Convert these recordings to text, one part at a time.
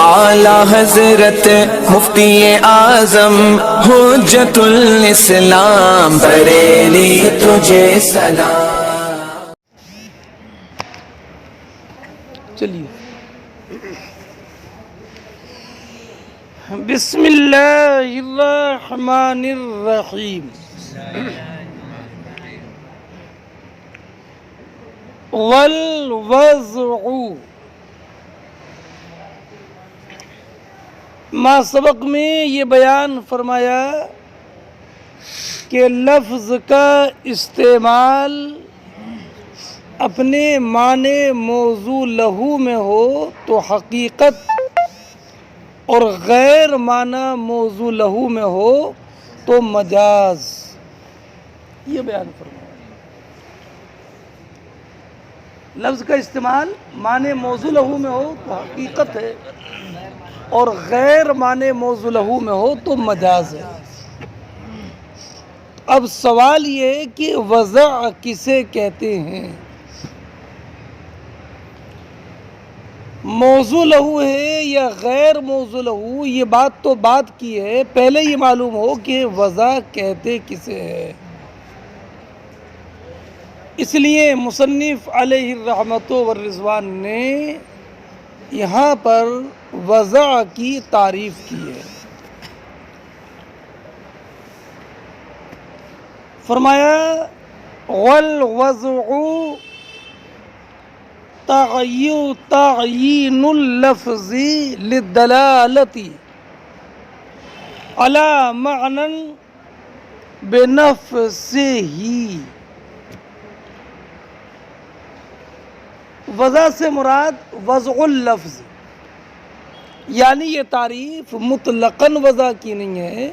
اعلی حضرت مفتی اعظم حجت الاسلام بریلی تجھے سلام۔ چلیے بسم اللہ الرحمن الرحیم۔ والوضع ما سبق میں یہ بیان فرمایا کہ لفظ کا استعمال اپنے معنی موضوع لہو میں ہو تو حقیقت اور غیر معنی موضوع لہو میں ہو تو مجاز، یہ بیان فرمایا۔ لفظ کا استعمال معنی موضوع لہو میں ہو تو حقیقت ہے اور غیر معنی موضوع لہو میں ہو تو مجاز ہے۔ اب سوال یہ کہ وضع کسے کہتے ہیں؟ موضوع لہو ہے یا غیر موضوع لہو، یہ بات تو بات کی ہے، پہلے یہ معلوم ہو کہ وضع کہتے کسے ہے۔ اس لیے مصنف علیہ الرحمت والرضوان نے یہاں پر وضع کی تعریف کی ہے۔ فرمایا والوضع تعیین اللفظ للدلالة على معنى بنفسه۔ وضع سے مراد وضع اللفظ، یعنی یہ تعریف مطلقاً وضع کی نہیں ہے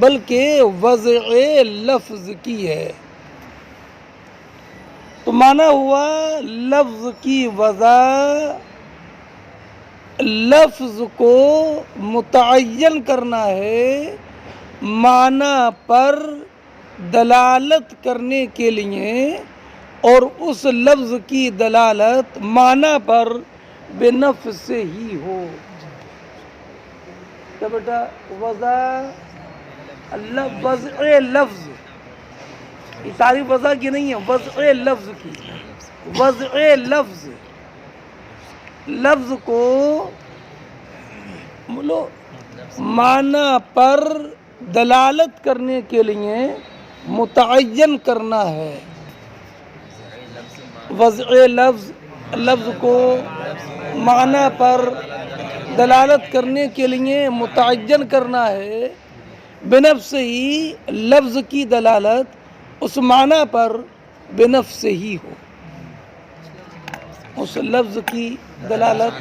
بلکہ وضع لفظ کی ہے۔ تو معنی ہوا لفظ کی وضع لفظ کو متعین کرنا ہے معنی پر دلالت کرنے کے لیے، اور اس لفظ کی دلالت معنی پر بنفس سے ہی ہو۔ کیا بیٹا؟ وضع لفظ، یہ تعریف وضع کی نہیں ہے، وضع لفظ کی۔ وضع لفظ، لفظ کو معنی پر دلالت کرنے کے لیے متعین کرنا ہے۔ وضع لفظ، لفظ کو معنی پر دلالت کرنے کے لیے متعین کرنا ہے، بنفس ہی، لفظ کی دلالت اس معنی پر بنفس ہی ہو، اس لفظ کی دلالت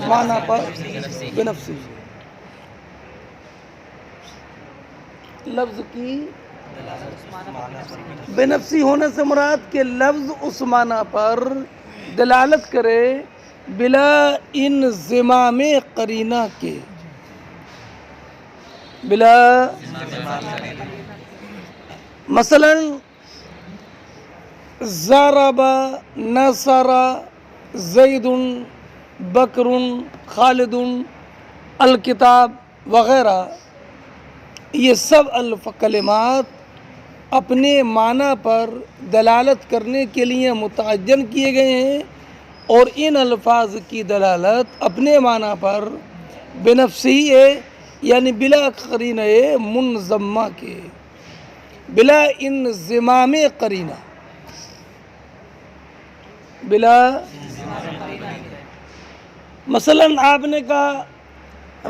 معنی پر بنفس ہی ہو۔ لفظ کی بنفسی ہونے سے مراد کہ لفظ اس معنی پر دلالت کرے بلا انضمام قرینہ کے، بلا مثلا ضرب نصر زید بکر خالد الکتاب وغیرہ، یہ سب کلمات اپنے معنی پر دلالت کرنے کے لیے متعین کیے گئے ہیں، اور ان الفاظ کی دلالت اپنے معنی پر بنفسی ہے، یعنی بلا قرینہ منضمہ کے، بلا انضمام قرینہ، بلا مثلا آپ نے کہا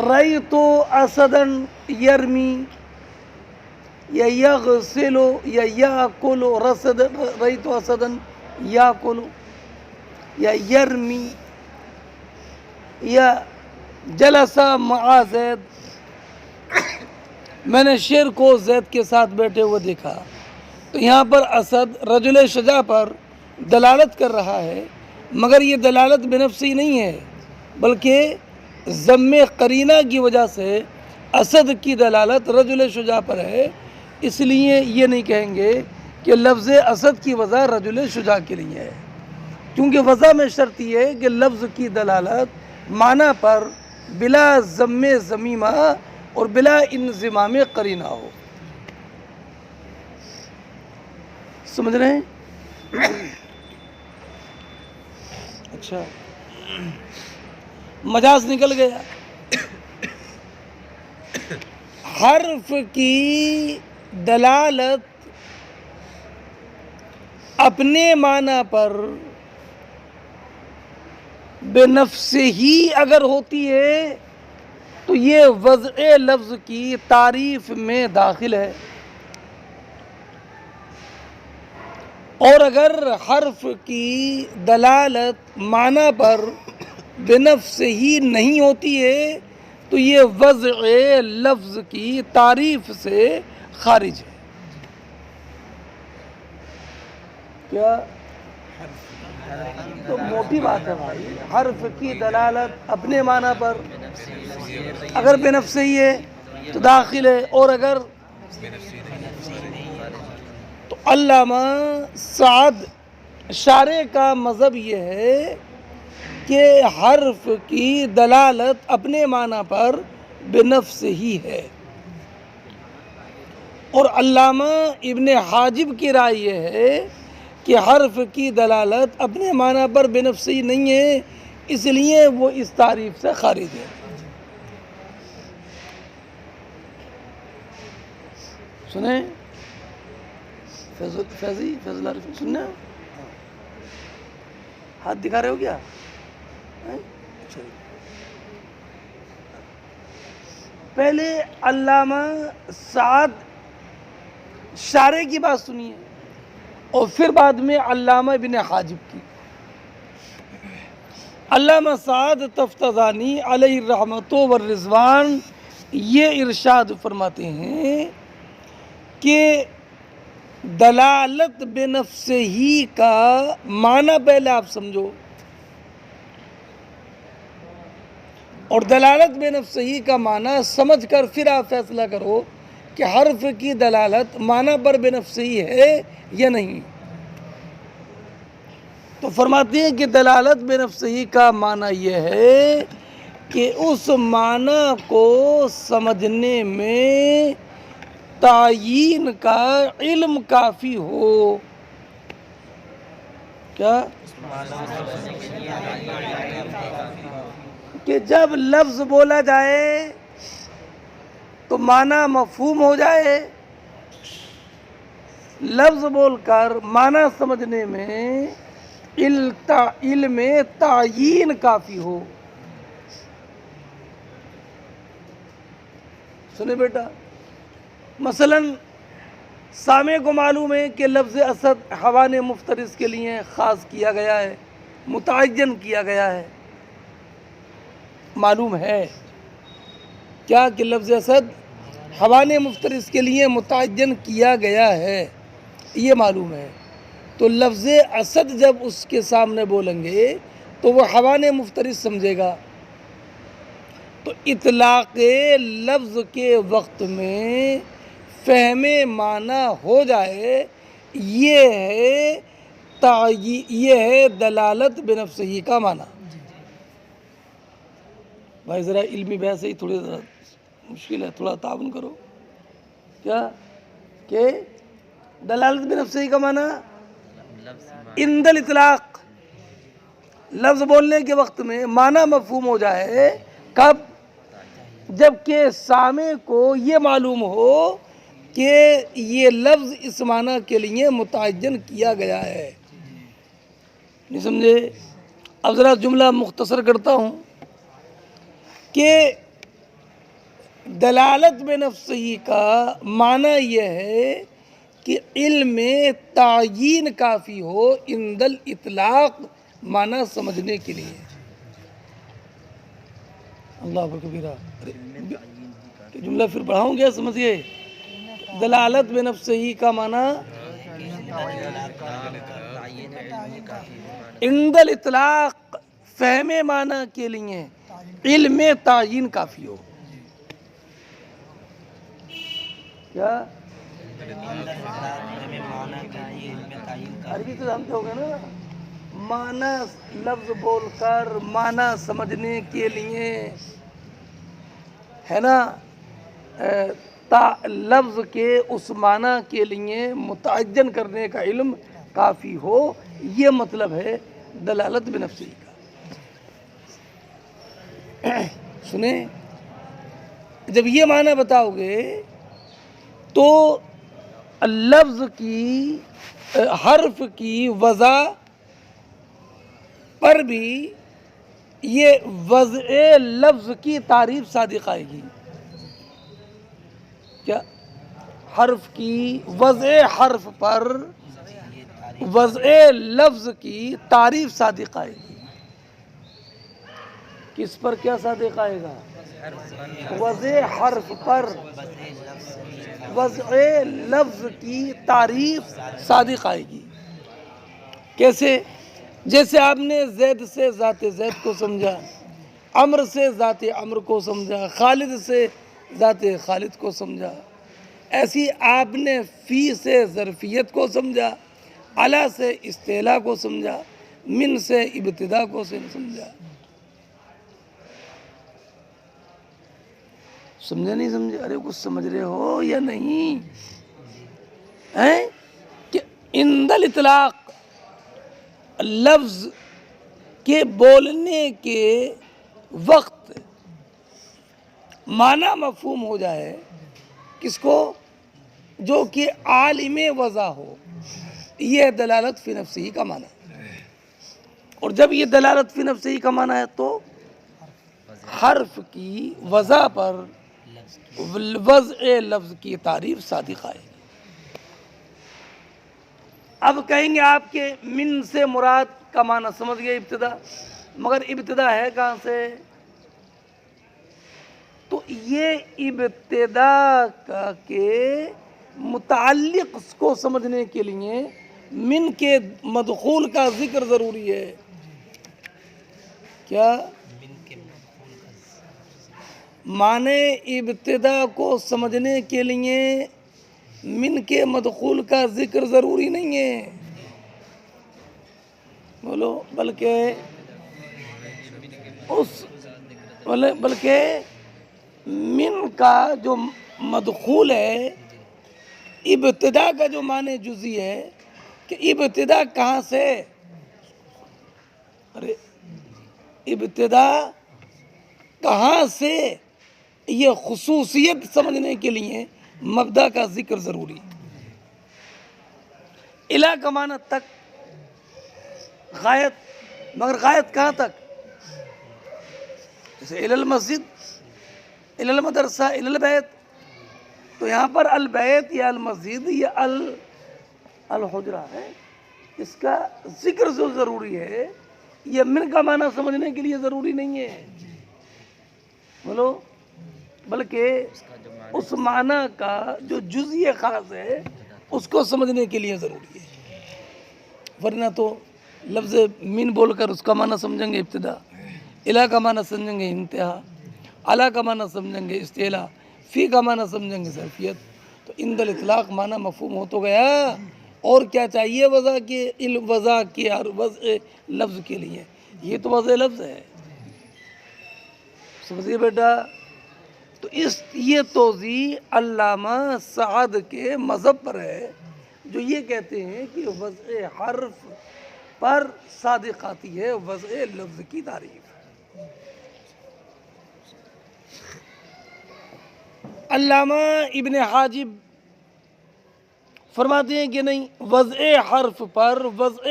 رأیت اسدا یرمی یا یغسل یا یاکل، رأیت اسدا یاکل یا یرمی، یا جلس مع زید، میں نے شیر کو زید کے ساتھ بیٹھے ہوئے دیکھا۔ تو یہاں پر اسد رجل شجاع پر دلالت کر رہا ہے، مگر یہ دلالت بنفسی نہیں ہے بلکہ ضم قرینہ کی وجہ سے اسد کی دلالت رجل شجاع پر ہے، اس لیے یہ نہیں کہیں گے کہ لفظ اسد کی وضع رجل شجاع کے لیے ہے، کیونکہ وضع میں شرط یہ ہے کہ لفظ کی دلالت معنی پر بلا ضم ضمیمہ اور بلا انضمام قرینہ ہو. سمجھ رہے ہیں؟ اچھا مجاز نکل گیا. حرف کی دلالت اپنے معنی پر بے نفس ہی اگر ہوتی ہے تو یہ وضع لفظ کی تعریف میں داخل ہے، اور اگر حرف کی دلالت معنی پر بے نفس ہی نہیں ہوتی ہے تو یہ وضع لفظ کی تعریف سے خارج ہے. کیا تو موٹی بات ہے بھائی. حرف کی دلالت اپنے معنی پر اگر بے نفس ہی ہے تو داخل ہے، اور اگر تو علامہ سعد شارح کا مذہب یہ ہے کہ حرف کی دلالت اپنے معنی پر بے نفس ہی ہے، اور علامہ ابن حاجب کی رائے یہ ہے کہ حرف کی دلالت اپنے معنی پر بے نفس ہی نہیں ہے، اس لیے وہ اس تعریف سے خارج ہے. سنیں فیض عارفی سننا ہاتھ دکھا رہے ہو کیا؟ پہلے علامہ سعد شارح کی بات سنیے اور پھر بعد میں علامہ ابن حاجب کی. علامہ سعد تفتزانی علیہ الرحمۃ والرضوان یہ ارشاد فرماتے ہیں کہ دلالت بے نفس ہی کا معنی پہلے آپ سمجھو، اور دلالت بے نفس ہی کا معنی سمجھ کر پھر آپ فیصلہ کرو کہ حرف کی دلالت معنی پر بے نفس ہی ہے یا نہیں. تو فرماتے ہیں کہ دلالت بے نفس ہی کا معنی یہ ہے کہ اس معنی کو سمجھنے میں تعیین کا علم کافی ہو. کیا؟ کہ جب لفظ بولا جائے تو معنی مفہوم ہو جائے، لفظ بول کر معنی سمجھنے میں علم تعیین کافی ہو. سنے بیٹا، مثلا سامع کو معلوم ہے کہ لفظ اسد حیوان مفترس کے لیے خاص کیا گیا ہے، متعین کیا گیا ہے. معلوم ہے کیا کہ لفظ اسد حیوان مفترس کے لیے متعین کیا گیا ہے، یہ معلوم ہے. تو لفظ اسد جب اس کے سامنے بولیں گے تو وہ حیوان مفترس سمجھے گا. تو اطلاق لفظ کے وقت میں فہم معنی ہو جائے، یہ ہے دلالت بنفس ہی کا معنی. بھائی ذرا علمی بحث ہے، تھوڑی ذرا مشکل ہے، تھوڑا تعاون کرو. کیا کہ دلالت بنفس ہی کا معنی عند الاطلاق، لفظ بولنے کے وقت میں معنی مفہوم ہو جائے. کب؟ جب کہ سامع کو یہ معلوم ہو کہ یہ لفظ اس معنی کے لیے متعین کیا گیا ہے. نہیں سمجھے؟ اب ذرا جملہ مختصر کرتا ہوں کہ دلالت بنفس ہی کا معنی یہ ہے کہ علم تعیین کافی ہو عند الاطلاق معنی سمجھنے کے لیے. اللہ کبیرہ، جملہ پھر پڑھاؤں گیا، سمجھ گئے؟ دلالت بنفس ہی کا معنی عند الاطلاق فہم معنی کے لیے علم تعیین کافی ہو. کیا؟ عربی تو جانتے ہو گے نا، معنی لفظ بول کر معنی سمجھنے کے لیے ہے نا لفظ کے اس معنی کے لیے متعین کرنے کا علم کافی ہو، یہ مطلب ہے دلالت بنفسی کا۔ سنیں، جب یہ معنی بتاؤ گے تو لفظ کی حرف کی وضع پر بھی یہ وضع لفظ کی تعریف صادق آئے گی۔ کیا؟ حرف کی وضع حرف پر وضع لفظ کی تعریف صادق آئے گی۔ کس پر کیا صادق آئے گا؟ وضع حرف پر وضع لفظ کی تعریف صادق آئے گی۔ کیسے؟ جیسے آپ نے زید سے ذات زید کو سمجھا، عمر سے ذات عمر کو سمجھا، خالد سے ذات خالد کو سمجھا، ایسی آپ نے فی سے ظرفیت کو سمجھا، علا سے استعلا کو سمجھا، من سے ابتدا کو سمجھا۔ سمجھے نہیں سمجھے؟ ارے کچھ سمجھ رہے ہو یا نہیں؟ کہ عند الاطلاق لفظ کے بولنے کے وقت معنی مفہوم ہو جائے، کس کو؟ جو کہ عالم وضع ہو، یہ دلالت فی نفسی کا معنی۔ اور جب یہ دلالت فی نفسی کا معنی ہے تو حرف کی وضع پر وضع لفظ کی تعریف صادق آئے گی۔ اب کہیں گے آپ کے من سے مراد کا معنی سمجھ گئے ابتدا، مگر ابتدا ہے کہاں سے؟ تو یہ ابتدا کا کے متعلق کو سمجھنے کے لیے من کے مدخول کا ذکر ضروری ہے۔ کیا؟ معنی ابتدا کو سمجھنے کے لیے من کے مدخول کا ذکر ضروری نہیں ہے، بولو، بلکہ من کا جو مدخول ہے، ابتدا کا جو معنی جزئی ہے کہ ابتدا کہاں سے؟ ارے ابتدا کہاں سے، یہ خصوصیت سمجھنے کے لیے مبدا کا ذکر ضروری ہے۔ الا کا معنی تک، غایت، مگر غایت کہاں تک؟ جیسے الی المسجد، الی المدرسہ، الی البیت، تو یہاں پر البیت یا المسجد یا الحجرہ ہے، اس کا ذکر جو ضروری ہے، یہ من کا معنی سمجھنے کے لیے ضروری نہیں ہے، بولو، بلکہ اس معنی کا جو جزئی خاص ہے اس کو سمجھنے کے لیے ضروری ہے۔ ورنہ تو لفظ من بول کر اس کا معنی سمجھیں گے ابتدا، الا کا معنی سمجھیں گے انتہا، علا کا معنی سمجھیں گے استعلا، فی کا معنی سمجھیں گے ظرفیت، تو عند الاطلاق معنی مفہوم ہو تو گیا، اور کیا چاہیے وضع کے اور وضع لفظ کے لیے؟ یہ تو وضع لفظ ہے، سمجھئے بیٹا؟ تو یہ توضیح علامہ سعد کے مذہب پر ہے، جو یہ کہتے ہیں کہ وضع حرف پر صادق آتی ہے وضع لفظ کی تعریف۔ علامہ ابن حاجب فرماتے ہیں کہ نہیں، وضع حرف پر وضع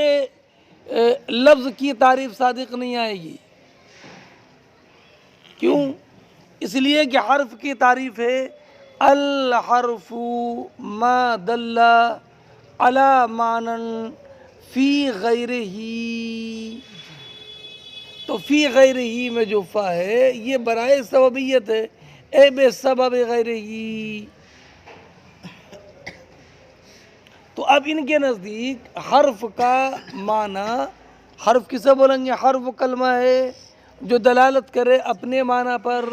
لفظ کی تعریف صادق نہیں آئے گی۔ کیوں؟ اس لیے کہ حرف کی تعریف ہے الحرف ما دل علی معنی فی غیرہ، تو فی غیرہ میں جو فا ہے یہ برائے سببیت ہے، اے بے سبب غیرہ۔ تو اب ان کے نزدیک حرف کا معنی، حرف کسے بولیں گے؟ حرف کلمہ ہے جو دلالت کرے اپنے معنی پر،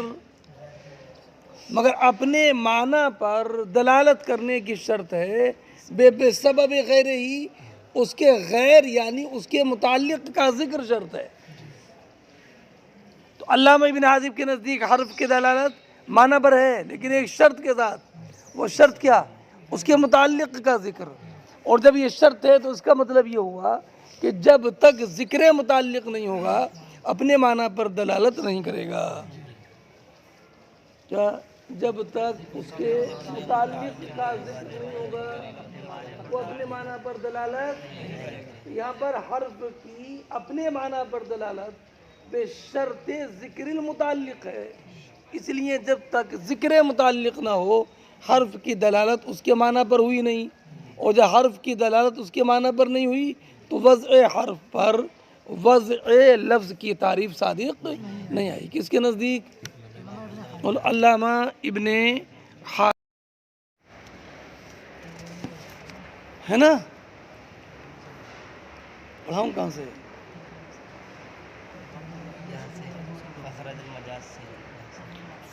مگر اپنے معنی پر دلالت کرنے کی شرط ہے بے سبب غیر ہی، اس کے غیر یعنی اس کے متعلق کا ذکر شرط ہے۔ تو علامہ ابن حاجب کے نزدیک حرف کی دلالت معنی پر ہے لیکن ایک شرط کے ساتھ. وہ شرط کیا؟ اس کے متعلق کا ذکر. اور جب یہ شرط ہے تو اس کا مطلب یہ ہوا کہ جب تک ذکر متعلق نہیں ہوگا اپنے معنی پر دلالت نہیں کرے گا. کیا؟ جب تک اس کے متعلق کا ذکر نہیں ہوگا وہ اپنے معنی پر دلالت. یہاں پر حرف کی اپنے معنی پر دلالت بے شرط ذکر المتعلق ہے. اس لیے جب تک ذکر متعلق نہ ہو حرف کی دلالت اس کے معنی پر ہوئی نہیں. اور جب حرف کی دلالت اس کے معنی پر نہیں ہوئی تو وضع حرف پر وضع لفظ کی تعریف صادق نہیں آئی. کس کے نزدیک؟ علامہ ابن ہے نا. پڑھاؤں کہاں سے؟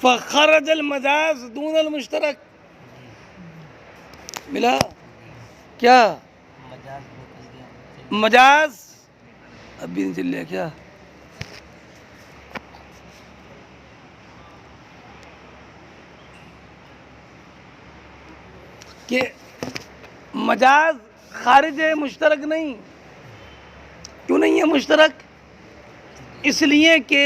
فخرج المجاز دون المشترک. ملا کیا؟ مجاز اب بھی نہیں چل لیا کیا؟ کہ مجاز خارج ہے مشترک نہیں. کیوں نہیں ہے مشترک؟ اس لیے کہ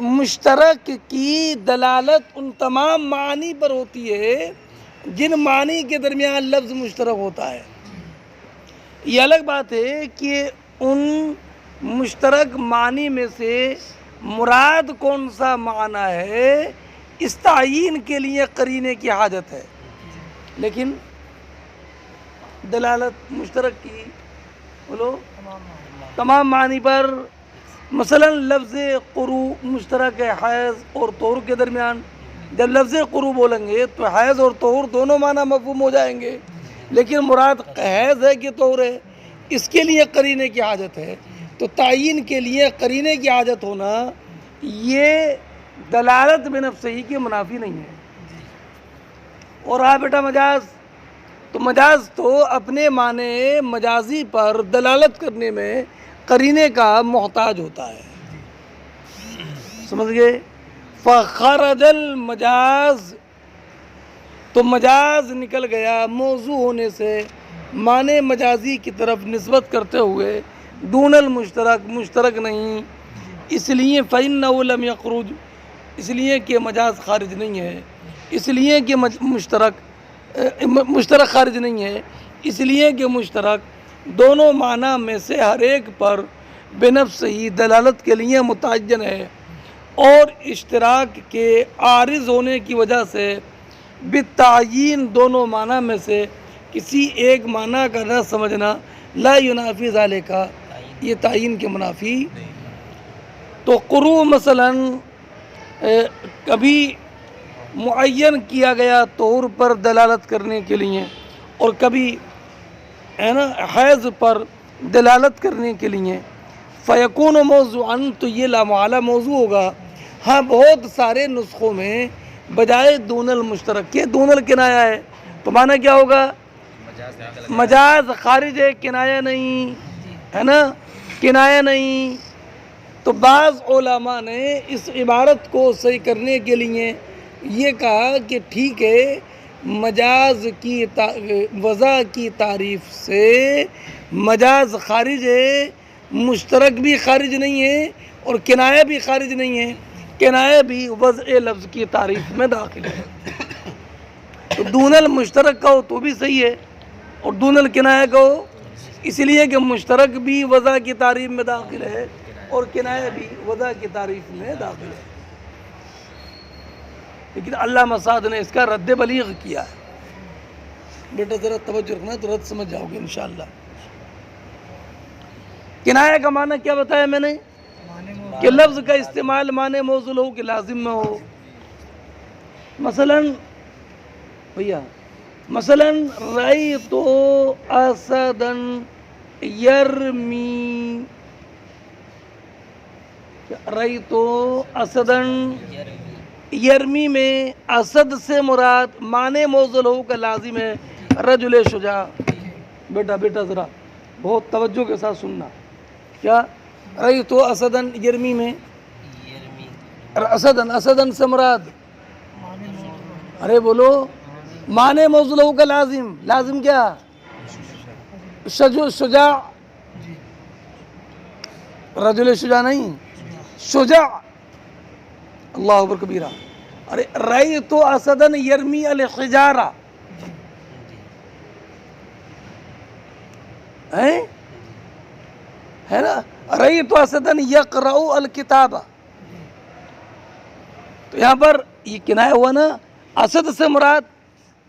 مشترک کی دلالت ان تمام معنی پر ہوتی ہے جن معنی کے درمیان لفظ مشترک ہوتا ہے. یہ الگ بات ہے کہ ان مشترک معنی میں سے مراد کون سا معنی ہے اس تعیین کے لیے قرینے کی حاجت ہے. لیکن دلالت مشترک کی بولو تمام معنی پر. مثلا لفظ قرو مشترک ہے حیض اور طہور کے درمیان. جب لفظ قرو بولیں گے تو حیض اور طہور دونوں معنی مفہوم ہو جائیں گے لیکن مراد حیض ہے کہ طہور ہے اس کے لیے قرینے کی حاجت ہے. تو تعیین کے لیے قرینے کی حاجت ہونا یہ دلالت بنفسہ ہی کے منافی نہیں ہے. اور رہا بیٹا مجاز تو مجاز تو اپنے معنی مجازی پر دلالت کرنے میں قرینے کا محتاج ہوتا ہے. سمجھ گئے؟ فخرج المجاز تو مجاز نکل گیا موضوع ہونے سے معنی مجازی کی طرف نسبت کرتے ہوئے دون المشترک مشترک نہیں. اس لیے فإنه لم يخرج اس لیے کہ مجاز خارج نہیں ہے. اس لیے کہ مشترک خارج نہیں ہے. اس لیے کہ مشترک دونوں معنی میں سے ہر ایک پر بنفس ہی دلالت کے لیے متعین ہے اور اشتراک کے عارض ہونے کی وجہ سے بالتعیین دونوں معنی میں سے کسی ایک معنی کا نہ سمجھنا لا ینافی ذالک یہ تعیین کے منافی. تو قرو مثلا کبھی معین کیا گیا طہور پر دلالت کرنے کے لیے اور کبھی ہے نا حیض پر دلالت کرنے کے لیے. فیکون موضوعاً تو یہ لامعالی موضوع ہوگا. ہاں بہت سارے نسخوں میں بجائے دون المشترک کے دون الکنایا ہے تو معنی کیا ہوگا؟ مجاز خارج ہے کنایا نہیں ہے نا کنایا نہیں. تو بعض علماء نے اس عبارت کو صحیح کرنے کے لیے یہ کہا کہ ٹھیک ہے مجاز کی وضع کی تعریف سے مجاز خارج ہے مشترک بھی خارج نہیں ہے اور کنایہ بھی خارج نہیں ہے. کنایہ بھی وضع لفظ کی تعریف میں داخل ہے. تو دون المشترک کہو تو بھی صحیح ہے اور دون الکنایہ کہو اس لیے کہ مشترک بھی وضع کی تعریف میں داخل ہے اور کنایہ بھی وضع کی تعریف میں داخل ہے. لیکن علامہ سعد نے اس کا رد بلیغ کیا ہے. بیٹا ذرا توجہ رکھنا تو رد سمجھ جاؤ گے انشاءاللہ. کنایہ کا معنی کیا بتایا میں نے کہ لفظ کا استعمال معنی موصول ہو کہ لازم میں ہو. مثلا رأیت اسدا یرمی رأیت اسدا یرمی میں اسد سے مراد معنی موصول ہو کا لازم ہے رجل شجاع. بیٹا ذرا بہت توجہ کے ساتھ سننا. کیا رأیت اسدا یرمی میں اسدن، اسدن سے مراد، ارے بولو، معنی موصول لہو کا لازم، لازم کیا؟ شجاع، رجل شجاع نہیں، شجاع، اللہ اکبر کبیرہ. ارے رأیت اسدن یرمی الحجارہ، ہے نا؟ رأیت اسدن یقرأ الکتاب، تو یہاں پر یہ کنایہ ہوا نا. اسد سے مراد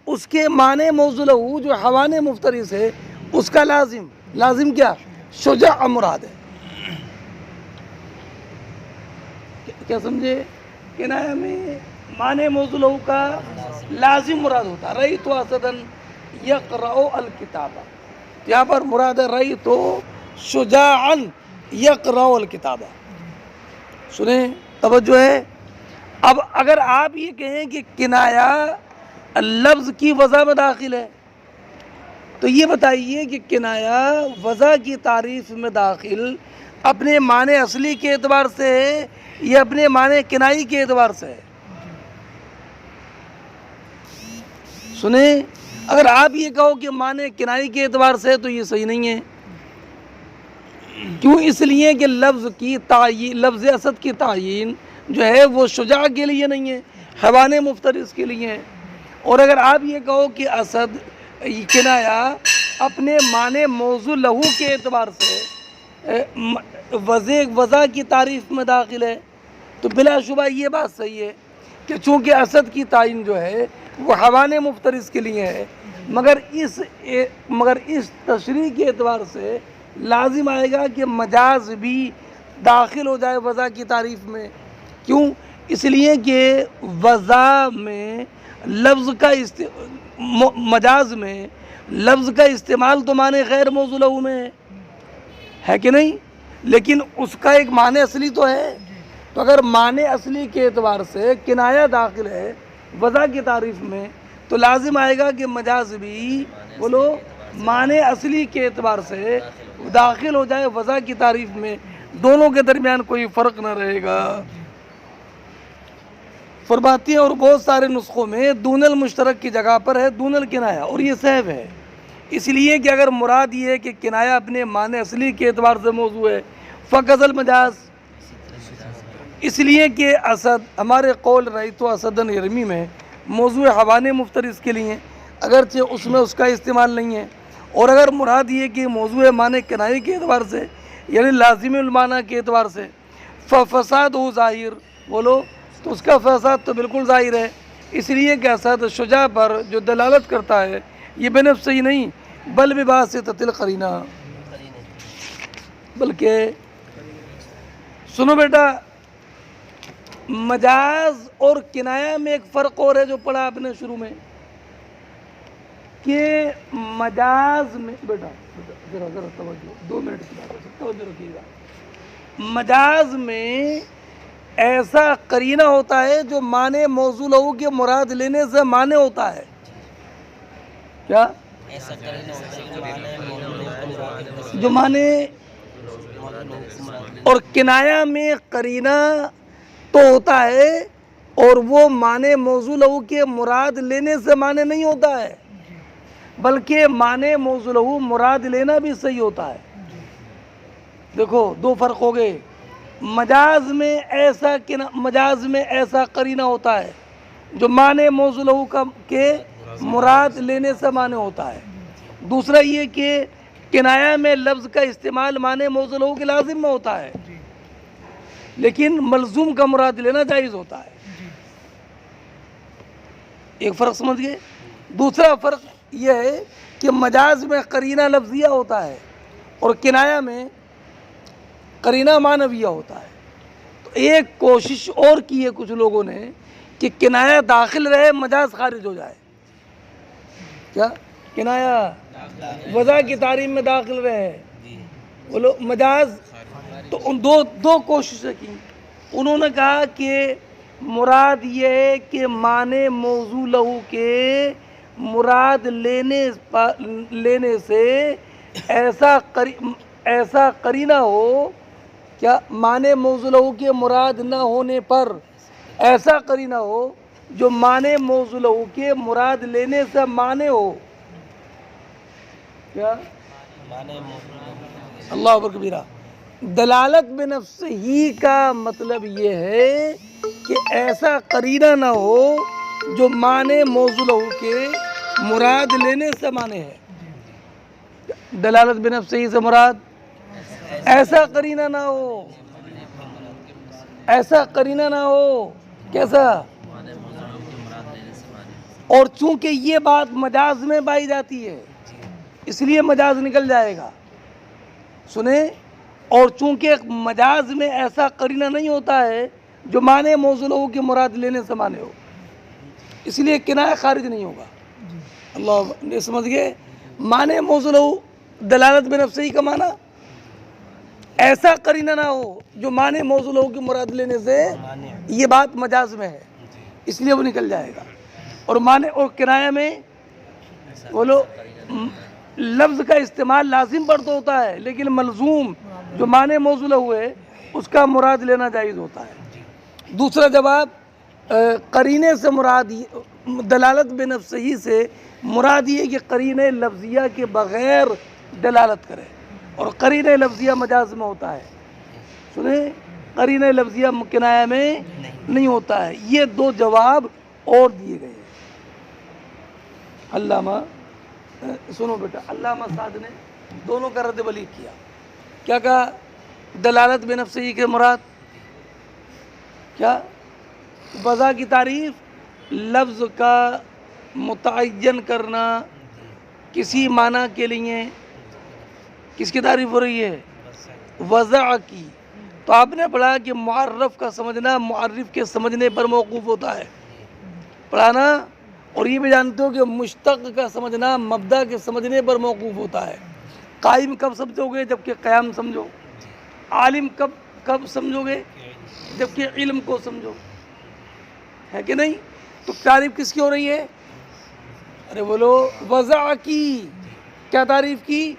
اس کے معنی موصول لہو جو حیوان مفترس ہے اس کا لازم، لازم کیا؟ شجاع مراد ہے. کیا سمجھے؟ کنایہ میں معنی موصول لہو کا لازم مراد ہوتا ہے. رأیت اسدن یقرأ الکتاب، یہاں پر مراد ہے رأیت شجاعا یقرأ الکتاب. سنیں، توجہ ہے. اب اگر آپ یہ کہیں کہ کنایہ لفظ کی وضع میں داخل ہے تو یہ بتائیے کہ کنایہ وضع کی تعریف میں داخل اپنے معنی اصلی کے اعتبار سے ہے یا اپنے معنی کنائی کے اعتبار سے ہے؟ سنیں، اگر آپ یہ کہو کہ معنی کنائی کے اعتبار سے ہے تو یہ صحیح نہیں ہے. کیوں؟ اس لیے کہ لفظ کی تعیین، لفظ اسد کی تعیین جو ہے وہ شجاع کے لیے نہیں ہے، حیوان مفترس کے لیے ہے. اور اگر آپ یہ کہو کہ اسد کنایہ اپنے معنی موصول لہو کے اعتبار سے وضع کی تعریف میں داخل ہے تو بلا شبہ یہ بات صحیح ہے کہ چونکہ اسد کی تعین جو ہے وہ حیوان مفترس کے لیے ہے، مگر اس تشریح کے اعتبار سے لازم آئے گا کہ مجاز بھی داخل ہو جائے وضع کی تعریف میں. کیوں؟ اس لیے کہ وضع میں لفظ کا مجاز میں لفظ کا استعمال تو معنی غیر موصول لہو میں ہے کہ نہیں، لیکن اس کا ایک معنی اصلی تو ہے. تو اگر معنی اصلی کے اعتبار سے کنایہ داخل ہے وضع کی تعریف میں تو لازم آئے گا کہ مجاز بھی بولو معنی اصلی کے اعتبار سے داخل ہو جائے وضع کی تعریف میں. دونوں کے درمیان کوئی فرق نہ رہے گا. فرماتی ہیں اور بہت سارے نسخوں میں دون المشترک کی جگہ پر ہے دون الکنایہ، اور یہ صحیح ہے. اس لیے کہ اگر مراد یہ ہے کہ کنایہ اپنے معنی اصلی کے اعتبار سے موضوع ہے فقط المجاز، اس لیے کہ اسد ہمارے قول رأیت اسدن یرمی میں موضوع حیوان مفترس کے لیے اگرچہ اس میں اس کا استعمال نہیں ہے. اور اگر مراد یہ کہ موضوع معنی کنائی کے اعتبار سے یعنی لازم المعنی کے اعتبار سے فساد ہو ظاہر، بولو تو اس کا فساد تو بالکل ظاہر ہے. اس لیے کہ اسد شجاع پر جو دلالت کرتا ہے یہ بنفس سے ہی نہیں بل بواسطۃ القرینہ. بلکہ سنو بیٹا، مجاز اور کنایہ میں ایک فرق اور ہے جو پڑھا آپ نے شروع میں کہ مجاز میں، بیٹا ذرا توجہ، 2 منٹ کی بات ہے، توجہ رکھیے گا. مجاز میں ایسا قرینہ ہوتا ہے جو معنی موصول لہو کے مراد لینے سے معنی ہوتا ہے. کیا؟ جو معنی، اور کنایہ میں قرینہ تو ہوتا ہے اور وہ معنی موصول لہو کے مراد لینے سے معنی نہیں ہوتا ہے بلکہ معنی موصول لہو مراد لینا بھی صحیح ہوتا ہے. دیکھو 2 فرق ہو گئے. مجاز میں ایسا قرینہ ہوتا ہے جو معنی موصول لہو کے مراد لینے سے معنی ہوتا ہے. دوسرا یہ کہ کنایہ میں لفظ کا استعمال معنی موصول لہو کے لازم میں ہوتا ہے لیکن ملزوم کا مراد لینا جائز ہوتا ہے. ایک فرق سمجھ گئے. دوسرا فرق یہ ہے کہ مجاز میں قرینہ لفظیہ ہوتا ہے اور کنایہ میں قرینہ معنویہ ہوتا ہے. تو ایک کوشش اور کی ہے کچھ لوگوں نے کہ کنایہ داخل رہے مجاز خارج ہو جائے. کیا؟ کنایہ وضع کی تعریف میں داخل رہے بولو مجاز. تو ان دو کوششیں کی. انہوں نے کہا کہ مراد یہ ہے کہ معنی موصول لہو کے مراد لینے سے ایسا قرینہ ہو، کیا معنی موصول لہو کے مراد نہ ہونے پر ایسا قرینہ ہو جو معنی موضوع لہو کے مراد لینے سے معنی ہو. کیا اللہ اکبر کبیرہ. دلالت بنفس ہی کا مطلب یہ ہے کہ ایسا قرینہ نہ ہو جو معنی موضوع لہو کے مراد لینے سے معنی ہے. دلالت بنفس ہی سے مراد ایسا قرینہ نہ ہو, ایسا قرینہ نہ ہو. کیسا؟ اور چونکہ یہ بات مجاز میں پائی جاتی ہے اس لیے مجاز نکل جائے گا. سنیں, اور چونکہ مجاز میں ایسا قرینہ نہیں ہوتا ہے جو معنی موضوع ہو کہ مراد لینے سے معنی ہو, اس لیے کنایہ خارج نہیں ہوگا. اللہ نے سمجھ گئے. معنی موضوع ہو دلالت بنفس کا معنی ایسا قرینہ نہ ہو جو معنی موضوع ہو کہ مراد لینے سے, یہ بات مجاز میں ہے اس لیے وہ نکل جائے گا. اور معنی اور کنایہ میں بولو لفظ کا استعمال لازم پر تو ہوتا ہے لیکن ملزوم جو معنی موضوع ہوئے اس کا مراد لینا جائز ہوتا ہے. دوسرا جواب, قرینے سے مراد دلالت بنفس ہی سے مراد یہ کہ قرینے لفظیہ کے بغیر دلالت کرے, اور قرینے لفظیہ مجاز میں ہوتا ہے. سنیں, قرینے لفظیہ کنایہ میں نہیں ہوتا ہے. یہ دو جواب اور دیے گئے ہیں. علامہ سنو بیٹا, علامہ سعد نے دونوں کا رد بلیغ کیا. کیا کہا؟ دلالت بنفس ہی کے مراد کیا؟ وضع کی تعریف لفظ کا متعین کرنا کسی معنی کے لیے. کس کی تعریف ہو رہی ہے؟ وضع کی. تو آپ نے پڑھا کہ معرف کا سمجھنا معرف کے سمجھنے پر موقوف ہوتا ہے, پڑھا نا. اور یہ بھی جانتے ہو کہ مشتق کا سمجھنا مبدا کے سمجھنے پر موقوف ہوتا ہے. قائم کب سمجھو گے؟ جبکہ قیام سمجھو. عالم کب سمجھو گے؟ جبکہ علم کو سمجھو, ہے کہ نہیں؟ تو تعریف کس کی ہو رہی ہے؟ ارے بولو, وضع کی. کیا تعریف کی؟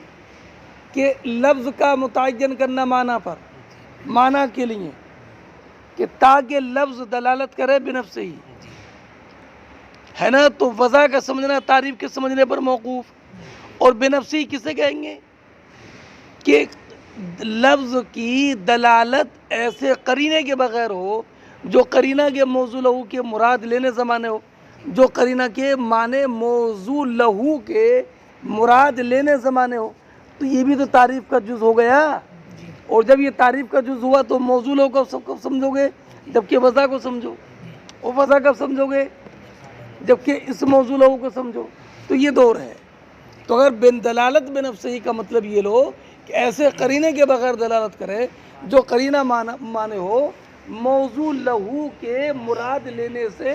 کہ لفظ کا متعین کرنا معنی پر, معنی کے لیے, کہ تاکہ لفظ دلالت کرے بنفس ہی, ہے نا. تو وضع کا سمجھنا تعریف کے سمجھنے پر موقوف. اور بنفسی کسے کہیں گے؟ کہ لفظ کی دلالت ایسے قرینے کے بغیر ہو جو قرینہ کے موضوع لہو کے مراد لینے سے معنی ہو, جو قرینہ کے معنی موضوع لہو کے مراد لینے سے معنی ہو. تو یہ بھی تو تعریف کا جز ہو گیا. اور جب یہ تعریف کا جز ہوا تو موضوع لہو کو سب کب سمجھو گے؟ جبکہ وضع کو سمجھو. اور وضع کب سمجھو گے؟ جبکہ اس موضوع لہو کو سمجھو. تو یہ دور ہے. تو اگر دلالت بنفس ہی کا مطلب یہ لو کہ ایسے قرینے کے بغیر دلالت کرے جو قرینہ معنی ہو موضوع لہو کے مراد لینے سے,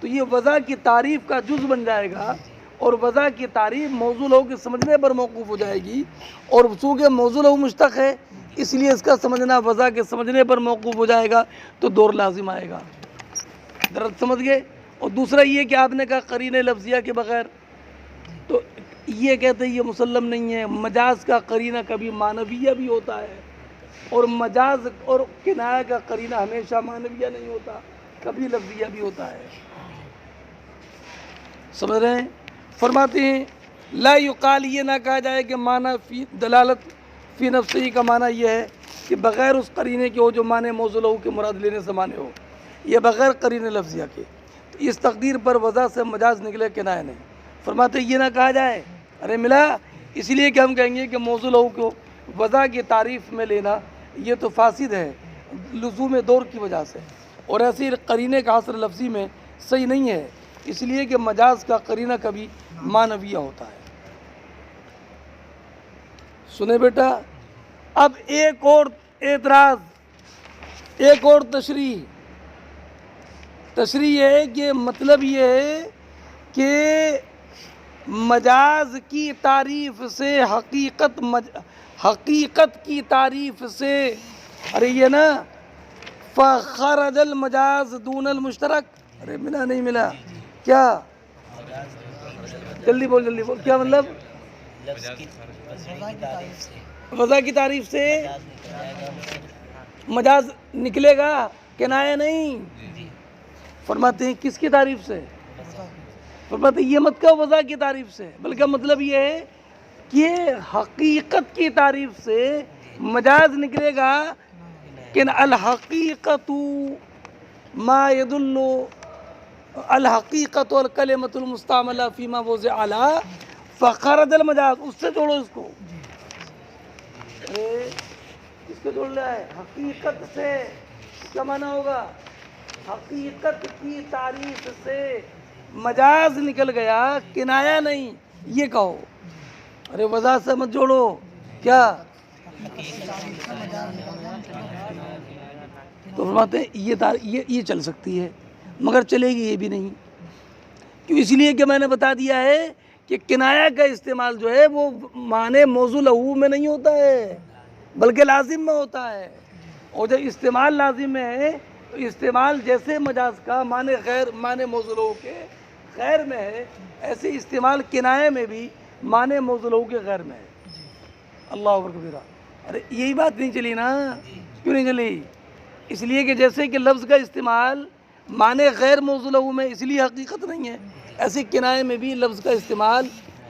تو یہ وضع کی تعریف کا جز بن جائے گا. اور وضع کی تعریف موضوع لہو کے سمجھنے پر موقوف ہو جائے گی. اور چونکہ موضوع لہو مشتق ہے اس لیے اس کا سمجھنا وضع کے سمجھنے پر موقوف ہو جائے گا, تو دور لازم آئے گا. درست سمجھ گئے؟ اور دوسرا یہ کہ آپ نے کہا قرینے لفظیہ کے بغیر, تو یہ کہتے ہیں یہ مسلم نہیں ہے. مجاز کا قرینہ کبھی معنویہ بھی ہوتا ہے, اور مجاز اور کنایہ کا قرینہ ہمیشہ معنویہ نہیں ہوتا, کبھی لفظیہ بھی ہوتا ہے. سمجھ رہے ہیں؟ فرماتے ہیں لا یقال, یہ نہ کہا جائے کہ معنی فی دلالت فی نفسی کا معنی یہ ہے کہ بغیر اس قرینے کے ہو جو معنی موضوع لہو کے مراد لینے سے معنی ہو, یہ بغیر قرینے لفظیہ کے. اس تقدیر پر وضع سے مجاز نکلے, کنایہ نہیں. فرماتے یہ نہ کہا جائے, ارے ملا, اس لیے کہ ہم کہیں گے کہ موضوع لہو کو وضع کی تعریف میں لینا یہ تو فاسد ہے لزوم دور کی وجہ سے, اور ایسی قرینے کا حصر لفظی میں صحیح نہیں ہے, اس لیے کہ مجاز کا قرینہ کبھی معنویہ ہوتا ہے. سنے بیٹا, اب ایک اور اعتراض, ایک اور تشریح یہ ہے کہ مطلب یہ ہے کہ مجاز کی تعریف سے حقیقت کی تعریف سے, ارے یہ نا فخرج المجاز دون المشترک, ارے ملا نہیں ملا کیا؟ جلدی بول کیا مطلب؟ وضع کی تعریف سے مجاز نکلے گا, کنایہ نہیں. فرماتے ہیں کس کی تعریف سے؟ فرماتے ہیں یہ مت کہو وضع کی تعریف سے، بلکہ مطلب یہ ہے کہ حقیقت کی تعریف سے مجاز نکلے گا کہ الحقیقت ما يدل الحقیقت والکلمۃ المستعملہ فیما وضع علی فخرج المجاز، اس سے جوڑو اس کو. ارے اس کو جوڑ لیا ہے حقیقت سے، کیا معنی ہوگا؟ حقیقت کی تعریف سے مجاز نکل گیا، کنایا نہیں. یہ کہو. ارے وضع سے مت جوڑو. کیا؟ تو فرماتے ہیں یہ چل سکتی ہے مگر چلے گی یہ بھی نہیں. کیوں؟ اس لیے کہ میں نے بتا دیا ہے کہ کنایا کا استعمال جو ہے وہ معنی موضوع لہو میں نہیں ہوتا ہے بلکہ لازم میں ہوتا ہے. اور جب استعمال لازم میں ہے تو استعمال جیسے مجاز کا معنی غیر معنی موضوع لہو کے غیر میں ہے، ایسے استعمال کنایہ میں بھی معنی موضوع لہو کے غیر میں ہے. اللہ اکبر کبیرہ. ارے یہی بات نہیں چلی نا؟ کیوں نہیں چلی؟ اس لیے کہ جیسے کہ لفظ کا استعمال معنی غیر موضوع لہو میں اس لیے حقیقت نہیں ہے، ایسے کنایہ میں بھی لفظ کا استعمال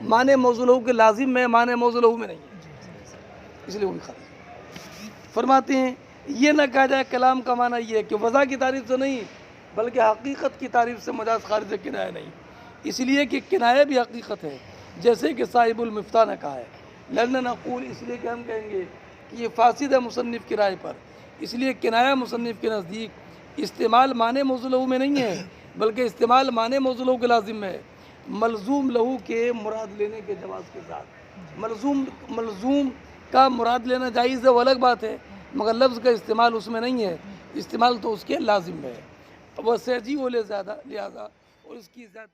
معنی موضوع لہو کے لازم میں معنی موضوع لہو میں نہیں ہے، اس لیے وہ بھی خارج. فرماتے ہیں یہ نہ کہا جائے کلام کا معنی یہ ہے کہ وضع کی تعریف سے نہیں بلکہ حقیقت کی تعریف سے مجاز خارج ہے، کنایہ نہیں. اس لیے کہ کنایہ بھی حقیقت ہے، جیسے کہ صاحب المفتاح نے کہا ہے. لن نقول، اس لیے کہ ہم کہیں گے کہ یہ فاسد ہے مصنف کی رائے پر. اس لیے کنایہ مصنف کے نزدیک استعمال معنی موضوع لہو میں نہیں ہے بلکہ استعمال معنی موضوع لہو کے لازم میں ہے، ملزوم لہو کے مراد لینے کے جواز کے ساتھ. ملزوم کا مراد لینا جائز ہے وہ الگ بات ہے، مگر لفظ کا استعمال اس میں نہیں ہے، استعمال تو اس کے لازم میں ہے. وہ سہجی بولے زیادہ لہذا اور اس کی ذات